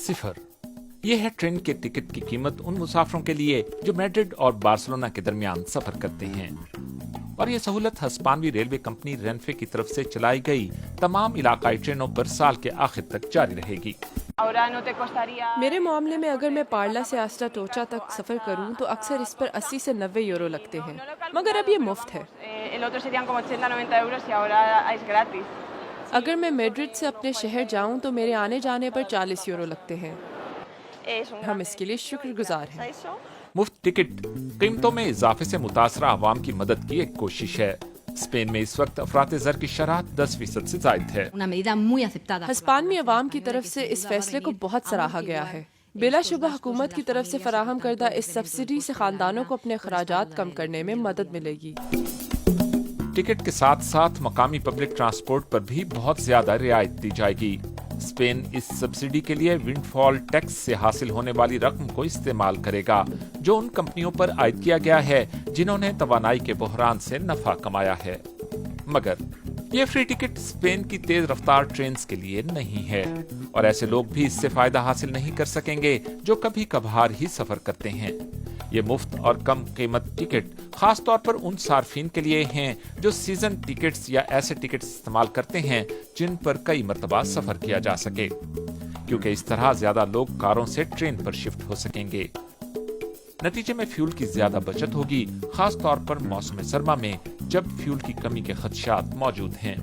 0। ये है ट्रेन के टिकट की कीमत उन मुसाफिरों के लिए जो मैड्रिड और बार्सिलोना के दरमियान सफर करते हैं। और ये सहूलत हस्पानवी रेलवे कंपनी रेनफे की तरफ से चलाई गई तमाम इलाकाई ट्रेनों पर साल के आखिर तक जारी रहेगी। मेरे मामले में अगर मैं पार्ला से आस्टा टोचा तक सफ़र करूं तो अक्सर इस पर 80 से 90 यूरो लगते हैं, मगर अब ये मुफ्त है। अगर मैं मैड्रिड से अपने शहर जाऊं तो मेरे आने जाने पर 40 यूरो लगते हैं। हम इसके लिए शुक्रगुजार हैं। मुफ्त टिकट कीमतों में इजाफे से मुतासरा अवाम की मदद की एक कोशिश है। स्पेन में इस वक्त अफराते ज़र की शरह 10% से जायद है। हिस्पानवी अवाम की तरफ से इस फैसले को बहुत सराहा गया है। बिलाशुबह हुकूमत की तरफ से फराहम करदा इस सब्सिडी से खानदानों को अपने अखराजात कम करने में मदद मिलेगी। टिकट के साथ साथ मकामी पब्लिक ट्रांसपोर्ट पर भी बहुत ज्यादा रियायत दी जाएगी। स्पेन इस सब्सिडी के लिए विंडफॉल टैक्स से हासिल होने वाली रकम को इस्तेमाल करेगा जो उन कंपनियों पर आयद किया गया है जिन्होंने तवानाई के बहरान से नफा कमाया है। मगर ये फ्री टिकट स्पेन की तेज रफ्तार ट्रेन्स के लिए नहीं है और ऐसे लोग भी इससे फायदा हासिल नहीं कर सकेंगे जो कभी कभार ही सफर करते हैं। ये मुफ्त और कम कीमत टिकट खास तौर पर उन सार्फिन के लिए हैं जो सीजन टिकट्स या ऐसे टिकट्स इस्तेमाल करते हैं जिन पर कई मरतबा सफर किया जा सके, क्योंकि इस तरह ज्यादा लोग कारों से ट्रेन पर शिफ्ट हो सकेंगे। नतीजे में फ्यूल की ज्यादा बचत होगी, खास तौर पर मौसम सरमा में जब फ्यूल की कमी के खदशात मौजूद हैं।